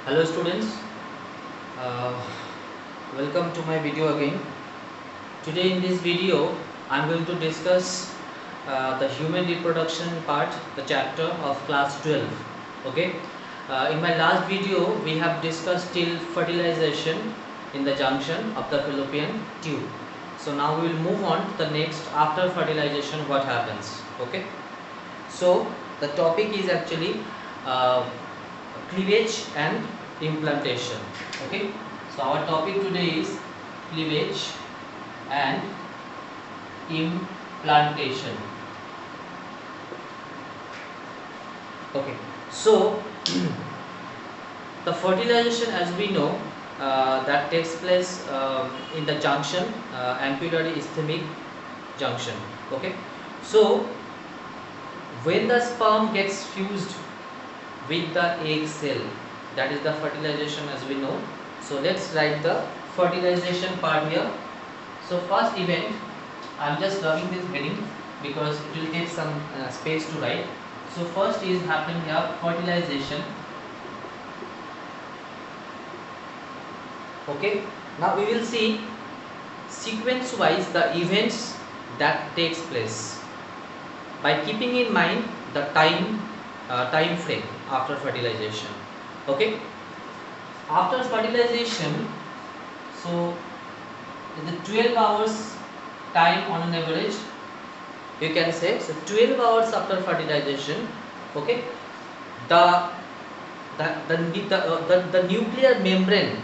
Hello students, uh, welcome to my video again. Today in this video I am going to discuss the human reproduction part, the chapter of class 12. Okay. In my last video we have discussed till fertilization in the junction of the fallopian tube. So now we will move on to the next, after fertilization what happens. Okay. So the topic is actually uh, cleavage and implantation. Okay, so our topic today is cleavage and implantation. Okay, so the fertilization, as we know, that takes place in the junction, ampullary isthmic junction. Okay, so when the sperm gets fused with the egg cell, that is the fertilization, as we know. So let's write the fertilization part here. So first event, I am just rubbing this heading because it will take some space to write. So first is happening here, fertilization. Okay, now we will see sequence wise the events that takes place by keeping in mind the time frame after fertilization. Okay, after fertilization, so the 12 hours time on an average, you can say. So 12 hours after fertilization, okay, the nuclear membrane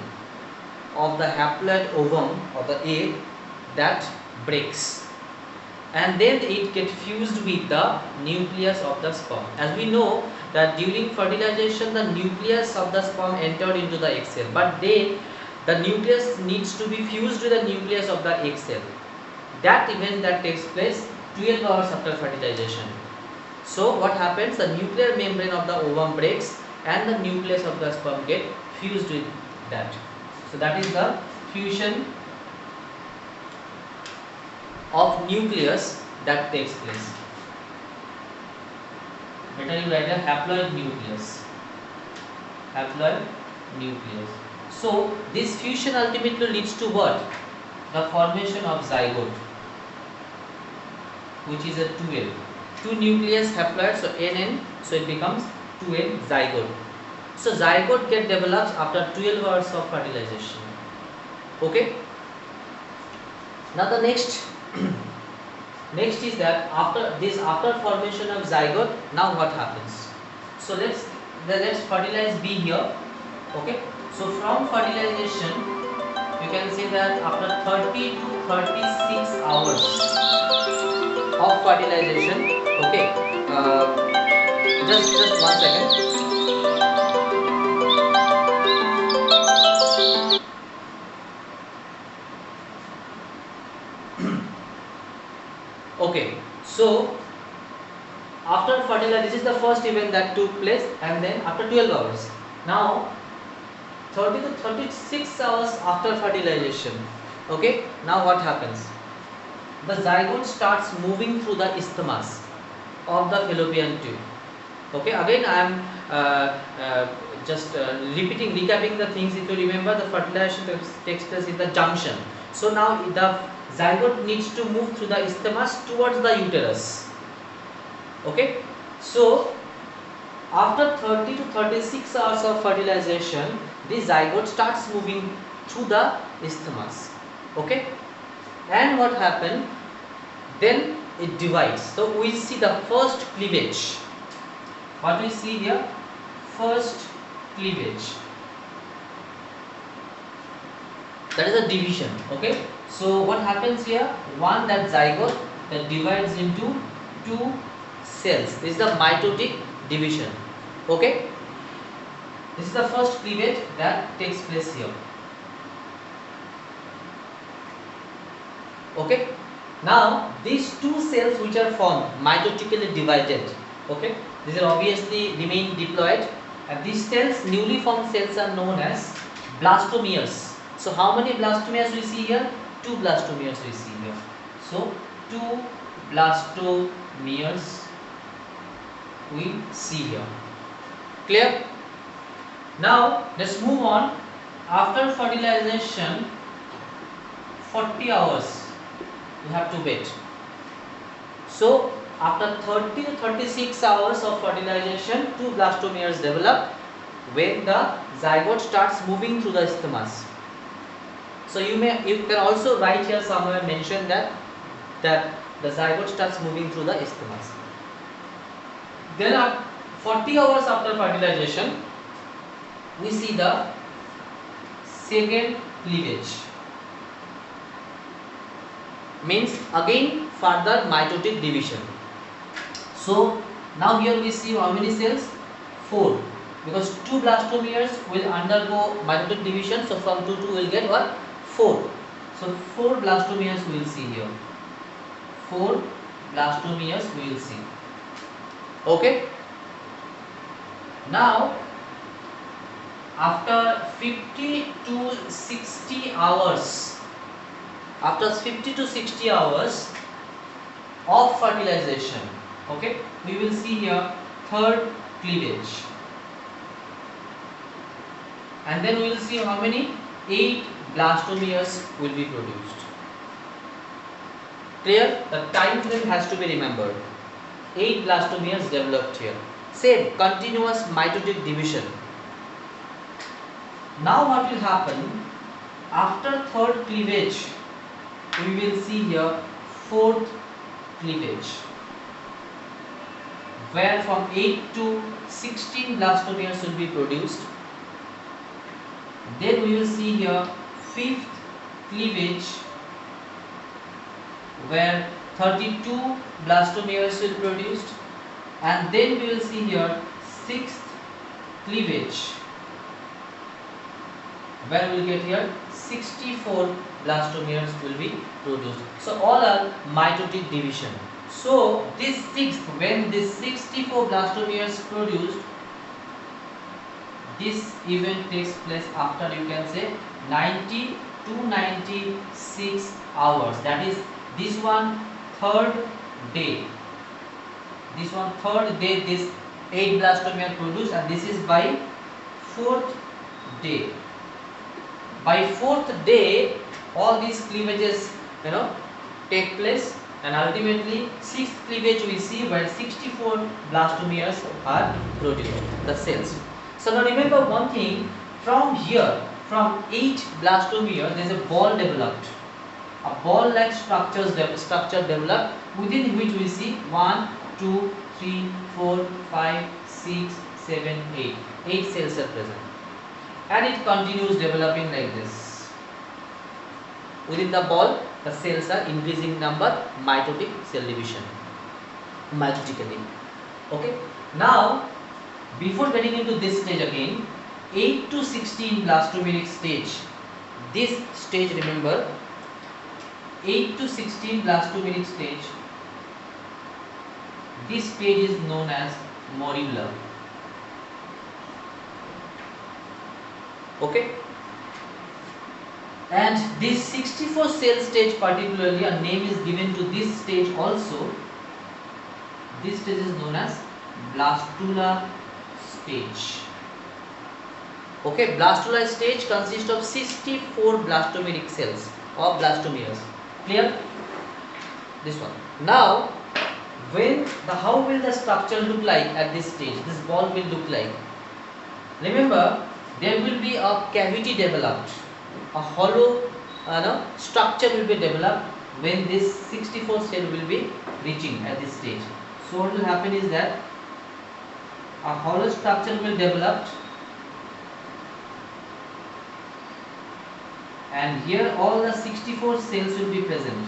of the haploid ovum or the egg that breaks, and then it gets fused with the nucleus of the sperm. As we know that during fertilization the nucleus of the sperm entered into the egg cell, but the nucleus needs to be fused with the nucleus of the egg cell. That event that takes place 12 hours after fertilization. So what happens, the nuclear membrane of the ovum breaks and the nucleus of the sperm get fused with that. So that is the fusion of nucleus that takes place. Better you write a haploid nucleus. Haploid nucleus. So this fusion ultimately leads to what? The formation of zygote, which is a 2N. 2 nucleus haploid, so NN, so it becomes 2N zygote. So zygote get developed after 12 hours of fertilization. Okay. Now the next is that after formation of zygote, now what happens? So let's fertilize B here. Okay. So from fertilization, you can say that after 30 to 36 hours of fertilization. Okay. Just 1 second. Okay, so after fertilization, this is the first event that took place, and then after 12 hours. Now 30 to 36 hours after fertilization. Okay, now what happens? The zygote starts moving through the isthmus of the fallopian tube. Okay, again I am recapping the things. If you remember, the fertilization takes place in the junction. So now the zygote needs to move through the isthmus towards the uterus. Okay, so after 30 to 36 hours of fertilization, the zygote starts moving through the isthmus. Okay, and what happened? Then it divides. So we see the first cleavage. What we see here? First cleavage. That is a division. Okay. So what happens here? One, that zygote that divides into 2 cells. This is the mitotic division. Okay. This is the first cleavage that takes place here. Okay. Now these 2 cells which are formed, mitotically divided. Okay. These are obviously remain diploid, and these cells, newly formed cells, are known as blastomeres. So how many blastomeres we see here? 2 blastomeres we see here. So 2 blastomeres we see here. Clear? Now let's move on. After fertilization, 40 hours you have to wait. So after 30 to 36 hours of fertilization, two blastomeres develop when the zygote starts moving through the isthmus. So you can also write here somewhere, mention that the zygote starts moving through the isthmus. Then 40 hours after fertilization, we see the second cleavage. Means again further mitotic division. So now here we see how many cells? 4, because two blastomeres will undergo mitotic division. So from 2 we will get what? 4. So 4 blastomeres we will see here. 4 blastomeres we will see. Okay. Now after 50 to 60 hours, after 50 to 60 hours of fertilization, okay, we will see here third cleavage, and then we will see how many? 8 blastomeres will be produced. Clear? The time frame has to be remembered. 8 blastomeres developed here. Same continuous mitotic division. Now what will happen? After third cleavage, we will see here fourth cleavage, where from 8 to 16 blastomeres will be produced. Then we will see here fifth cleavage, where 32 blastomeres will be produced, and then we will see here sixth cleavage, where we will get here 64 blastomeres will be produced. So all are mitotic division. So this sixth, when this 64 blastomeres produced, this event takes place after, you can say, 90 to 96 hours. That is, this one third day. This one third day, this 8 blastomere produced, and this is by fourth day. By fourth day, all these cleavages, take place, and ultimately sixth cleavage we see where 64 blastomeres are produced, the cells. So now remember one thing, from here, from 8 blastomeres, there is a ball developed. A ball-like structure developed, within which we see 1, 2, 3, 4, 5, 6, 7, 8. 8 cells are present. And it continues developing like this. Within the ball, the cells are increasing number, mitotic cell division, mitotically. Okay. Now, before getting into this stage again, 8 to 16 blastomeric stage. This stage, remember, 8 to 16 blastomeric stage. This stage is known as morula. Okay, and this 64 cell stage particularly, a name is given to this stage also. This stage is known as blastula stage. Okay, blastula stage consists of 64 blastomeric cells or blastomeres. Clear? This one. Now, how will the structure look like at this stage? This ball will look like. Remember, there will be a cavity developed, a hollow structure will be developed when this 64 cell will be reaching at this stage. So what will happen is that a hollow structure will develop, and here all the 64 cells will be present.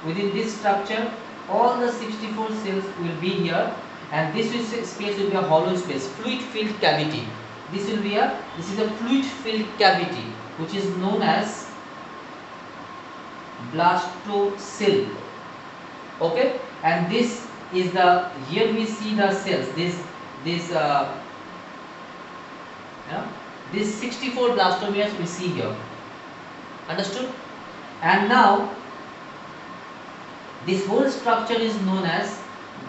Within this structure, all the 64 cells will be here, and this space will be a hollow space, fluid filled cavity. This is a fluid filled cavity which is known as blastocell. Okay, and this is here we see the cells. This 64 blastomeres we see here. Understood? And now this whole structure is known as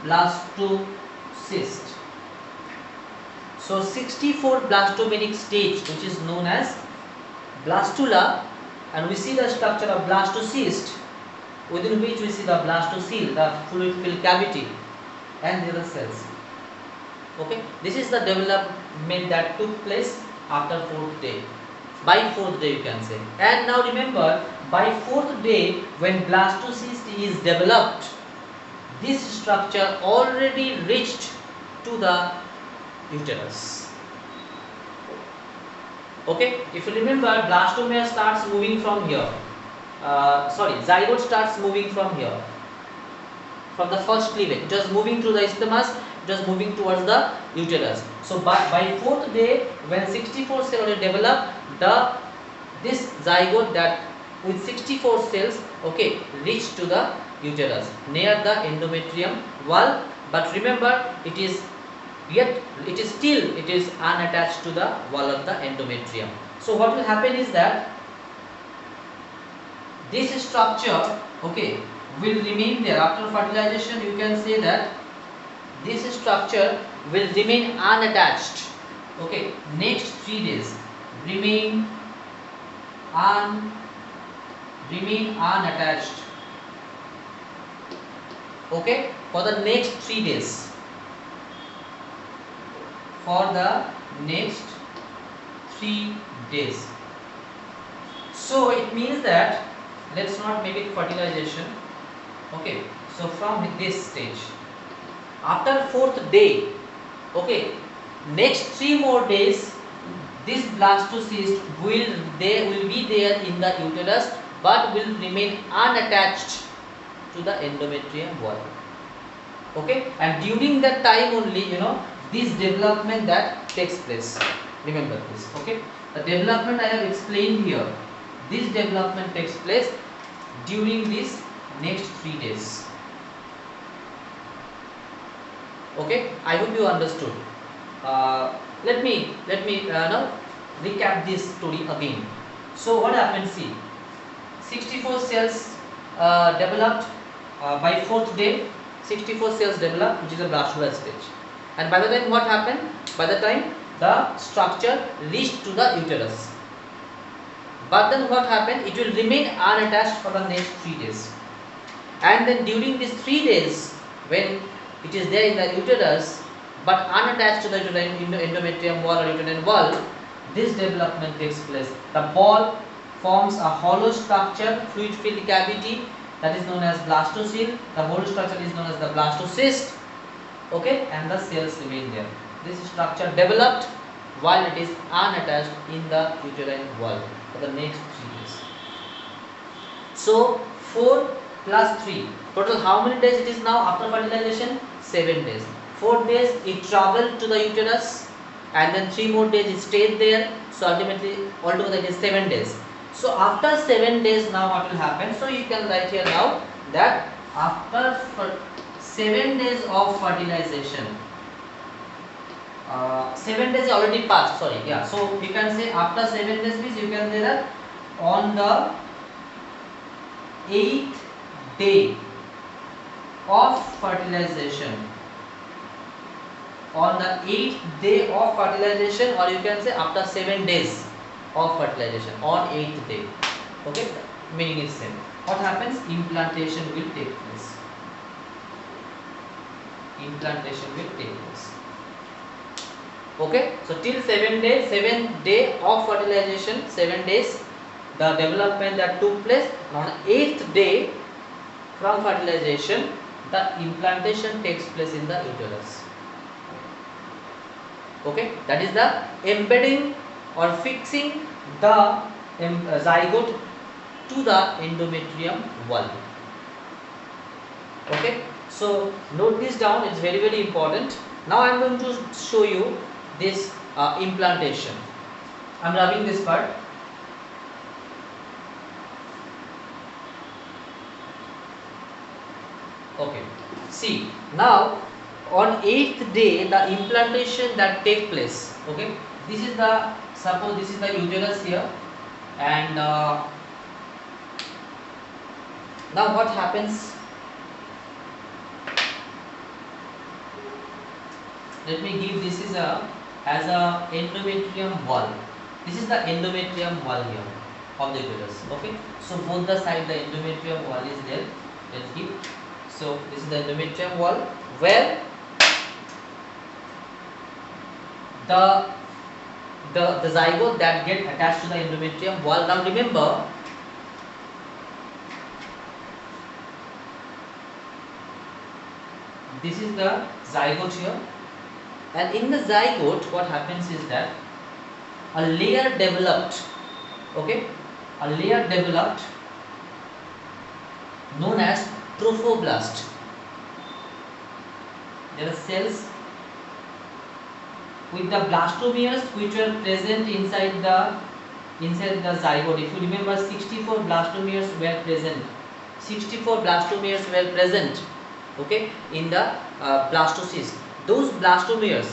blastocyst. So 64 blastomeric stage, which is known as blastula, and we see the structure of blastocyst, within which we see the blastocele, the fluid filled cavity, and the other cells. Okay, this is the development that took place after 4th day. By 4th day you can say. And now remember, by 4th day when blastocyst is developed, this structure already reached to the uterus. Okay, if you remember, blastomere starts moving from here. Zygote starts moving from here, from the first cleavage. It was moving through the isthmus, it was moving towards the uterus. So by 4th day, when 64 cells already developed, this zygote that with 64 cells, okay, reached to the uterus near the endometrium wall. But remember, it is unattached to the wall of the endometrium. So what will happen is that this structure, okay, will remain there after fertilization. You can say that this structure will remain unattached. Okay, next 3 days remain unattached. Okay, for the next 3 days. For the next 3 days. So it means that, let's not make it fertilization. Okay, so from this stage, after 4th day, okay, next 3 more days, this blastocyst will be there in the uterus, but will remain unattached to the endometrium wall. Okay, and during that time only, this development that takes place. Remember this. Okay, the development I have explained here, this development takes place during these next 3 days. Okay, I hope you understood. Let me now recap this story again. So what happened? See, 64 cells developed by 4th day. 64 cells developed, which is a blastocyst stage. And by the time what happened? By the time the structure reached to the uterus. But then what happened? It will remain unattached for the next 3 days. And then during these 3 days, when it is there in the uterus, but unattached to the endometrium wall or uterine wall, this development takes place. The ball forms a hollow structure, fluid filled cavity, that is known as blastocele. The whole structure is known as the blastocyst. Okay, and the cells remain there. This structure developed while it is unattached in the uterine wall for the next 3 days. So 4 plus 3, total how many days it is now after fertilization? 7 days. 4 days it traveled to the uterus, and then 3 more days it stayed there. So ultimately altogether it is 7 days. So after 7 days, now what will happen? So you can write here now that after 7 days of fertilization, 7 days already passed, sorry, yeah, so you can say after 7 days means you can say that on the 8th day of fertilization, on the 8th day of fertilization, or you can say after 7 days of fertilization, on 8th day, okay, meaning is same. What happens? Implantation will take place. Implantation will take place. Okay, so till 7 days, 7th day of fertilization, 7 days, the development that took place. On 8th day from fertilization, the implantation takes place in the uterus. Okay, that is the embedding or fixing the zygote to the endometrium wall. Okay, so note this down, it's very, very important. Now I am going to show you this implantation. I am rubbing this part. Okay, see, now on 8th day the implantation that take place. Okay, this is the, suppose this is the uterus here, and now what happens? Let me give, this is a has a endometrium wall. This is the endometrium wall here of the uterus. Okay, so both the side the endometrium wall is there. Let's keep. So this is the endometrium wall where the the zygote that get attached to the endometrium wall. Now remember, this is the zygote here, and in the zygote what happens is that a layer developed, okay, a layer developed known as trophoblast. There are cells with the blastomeres which were present inside the zygote. If you remember, 64 blastomeres were present. 64 blastomeres were present, okay, in the blastocyst. Those blastomeres,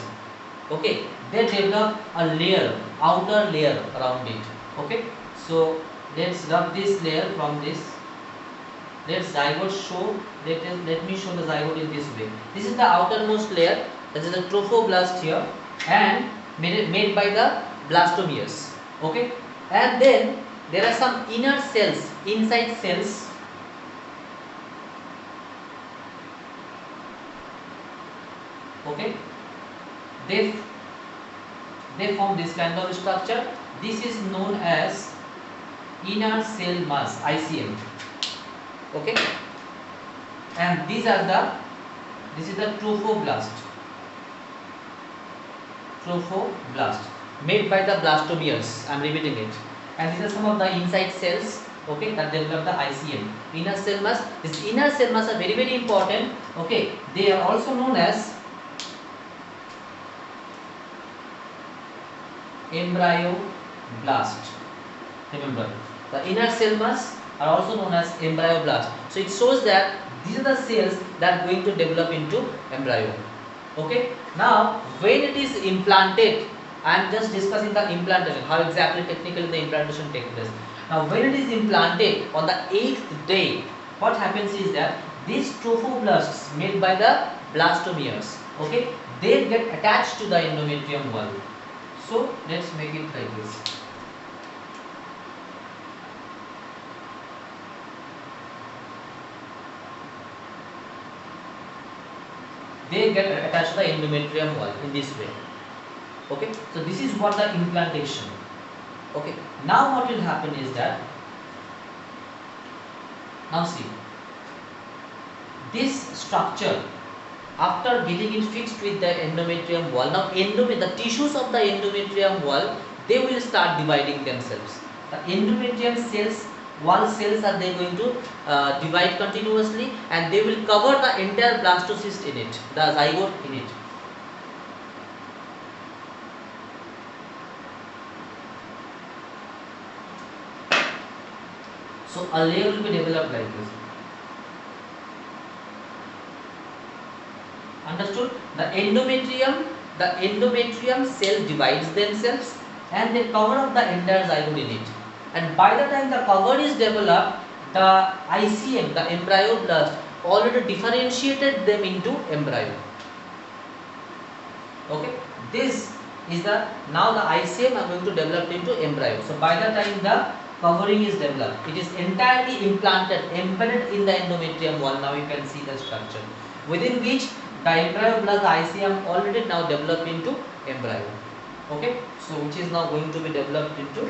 okay, they develop a layer, outer layer around it. Okay, so let's rub this layer from this. Let zygote show. Let me show the zygote in this way. This is the outermost layer. This is the trophoblast here, and made by the blastomeres. Okay, and then there are some inner cells, inside cells. Okay, they form this kind of structure. This is known as inner cell mass, ICM. Okay, and this is the trophoblast made by the blastomeres. I am repeating it. And these are some of the inside cells, okay, that develop the ICM, inner cell mass. This inner cell mass are very, very important. Okay, they are also known as embryoblast. Remember, the inner cell mass are also known as embryoblast. So it shows that these are the cells that are going to develop into embryo. Okay, now when it is implanted, I am just discussing the implantation, how exactly technically the implantation takes place. Now when it is implanted on the 8th day, what happens is that these trophoblasts made by the blastomeres, okay, they get attached to the endometrium wall. So let's make it like this. They get attached to the endometrium wall in this way. Okay, so this is what the implantation. Okay, now what will happen is that, now see, this structure, after getting it fixed with the endometrium wall, now the tissues of the endometrium wall, they will start dividing themselves. The endometrium cells, wall cells, are they going to divide continuously, and they will cover the entire blastocyst in it, the zygote in it. So a layer will be developed like this. Understood? The endometrium cell divides themselves and they cover up the entire zygote in it. And by the time the cover is developed, the ICM, the embryoblast, already differentiated them into embryo. Okay, this is now the ICM are going to develop into embryo. So by the time the covering is developed, it is entirely implanted, embedded in the endometrium wall. Now you can see the structure, within which the embryo plus the ICM already now developed into embryo. Okay, so which is now going to be developed into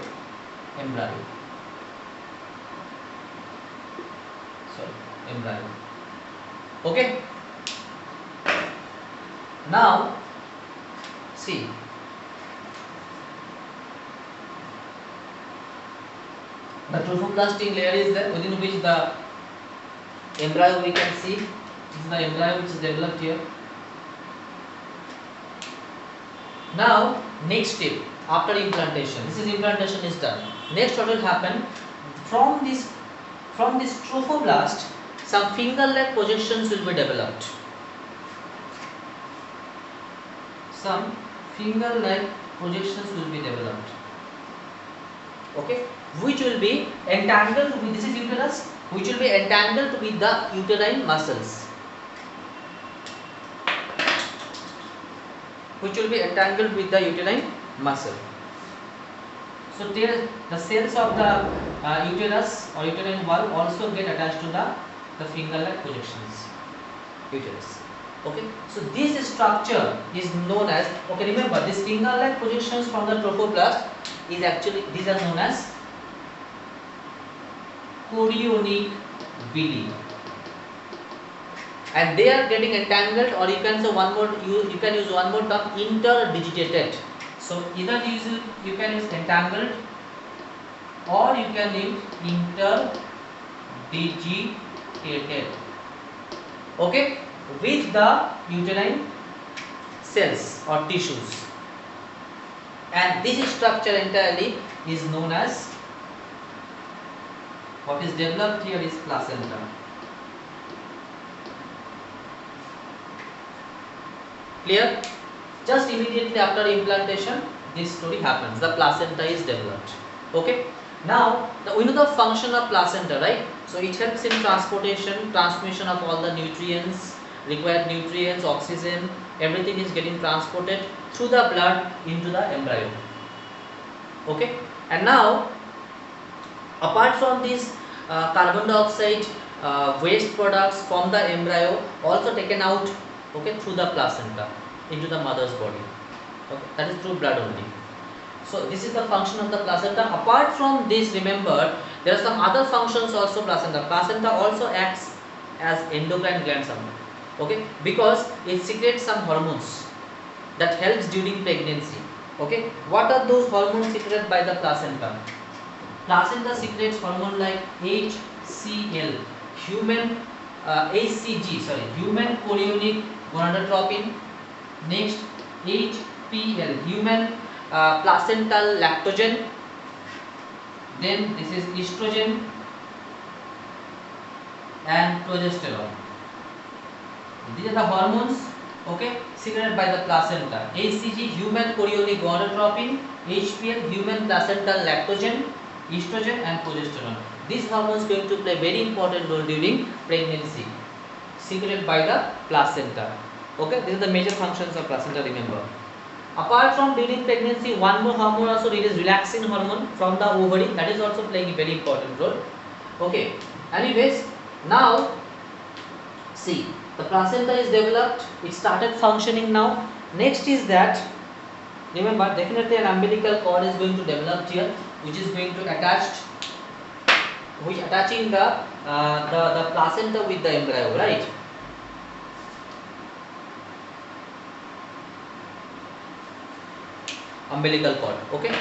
embryo. Embryo. Okay, now see, the trophoblastic layer is there, within which the embryo we can see. This is the embryo which is developed here. Now next step after implantation, this is implantation is done. Next what will happen, from this trophoblast, some finger-like projections will be developed. Some finger-like projections will be developed. Okay, which will be entangled with, this is uterus, which will be entangled with the uterine muscles. which will be entangled with the uterine muscle. So the cells of the uterus or uterine wall also get attached to the finger-like projections uterus. Okay, so this structure is known as, okay, remember this finger-like projections from the trophoblast is actually, these are known as chorionic villi, and they are getting entangled, or you can say one more, you can use one more term, interdigitated. So either you can use entangled or you can use interdigitated, okay, with the uterine cells or tissues, and this structure entirely is known as, what is developed here is placenta. Clear? Just immediately after implantation, this story happens. The placenta is developed. Okay. Now, we know the function of placenta, right? So it helps in transportation, transmission of all the nutrients, required nutrients, oxygen, everything is getting transported through the blood into the embryo. Okay. And now, apart from this carbon dioxide waste products from the embryo also taken out, okay, through the placenta into the mother's body, okay, that is through blood only. So this is the function of the placenta. Apart from this, remember there are some other functions also. Placenta also acts as endocrine gland somewhere, okay, because it secretes some hormones that helps during pregnancy. Okay, what are those hormones secreted by the placenta? Placenta secretes hormone like HCl, human human chorionic gonadotropin. Next, HPL, human placental lactogen. Then this is estrogen and progesterone. These are the hormones, okay, secreted by the placenta. HCG, human chorionic gonadotropin. HPL, human placental lactogen, estrogen and progesterone. These hormones going to play very important role during pregnancy, secreted by the placenta. Okay, these are the major functions of placenta, remember. Apart from during pregnancy, one more hormone also released, relaxin hormone from the ovary, that is also playing a very important role. Okay, anyways, now see, the placenta is developed, it started functioning now. Next is that, remember, definitely an umbilical cord is going to develop here, which is going to attaching the placenta with the embryo, right? Umbilical cord. Okay.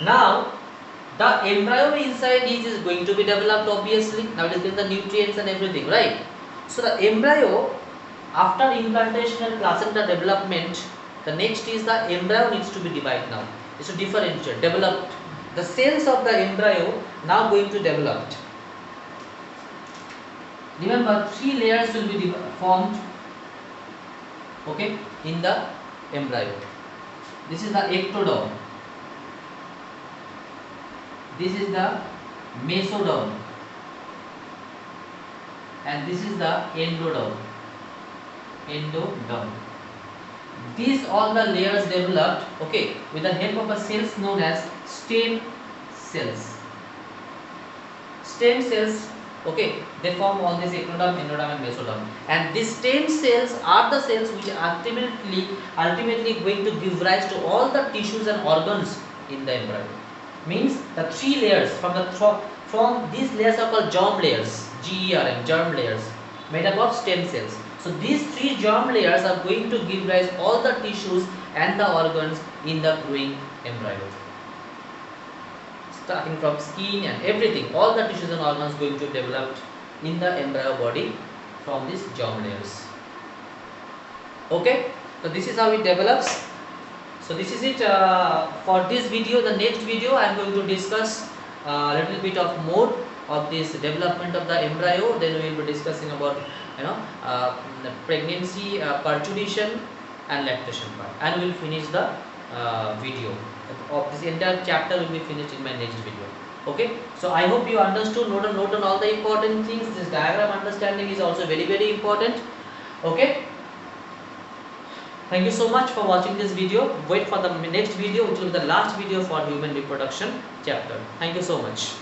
Now the embryo inside is going to be developed, obviously. Now it is getting the nutrients and everything, right? So the embryo, after implantation and placenta development, the next is the embryo needs to be divided now. It's to differentiate, developed. The cells of the embryo now going to develop. Remember, 3 layers will be formed, okay, in the embryo. This is the ectoderm, this is the mesoderm, and this is the endoderm. These all the layers developed, okay, with the help of a cells known as stem cells. Stem cells, okay, they form all this ectoderm, endoderm and mesoderm, and these stem cells are the cells which ultimately going to give rise to all the tissues and organs in the embryo. Means the 3 layers from these layers are called germ layers, GERM, germ layers, made up of stem cells. So these 3 germ layers are going to give rise all the tissues and the organs in the growing embryo. Starting from skin and everything, all the tissues and organs going to develop in the embryo body from these germ layers. Okay, so this is how it develops. So this is it for this video. The next video I am going to discuss a little bit of more of this development of the embryo. Then we will be discussing about the pregnancy, parturition and lactation part, and we will finish the video of this entire chapter will be finished in my next video. Okay, so I hope you understood, note on all the important things. This diagram understanding is also very important. Okay, Thank you so much for watching this video. Wait for the next video, which will be the last video for human reproduction chapter. Thank you so much.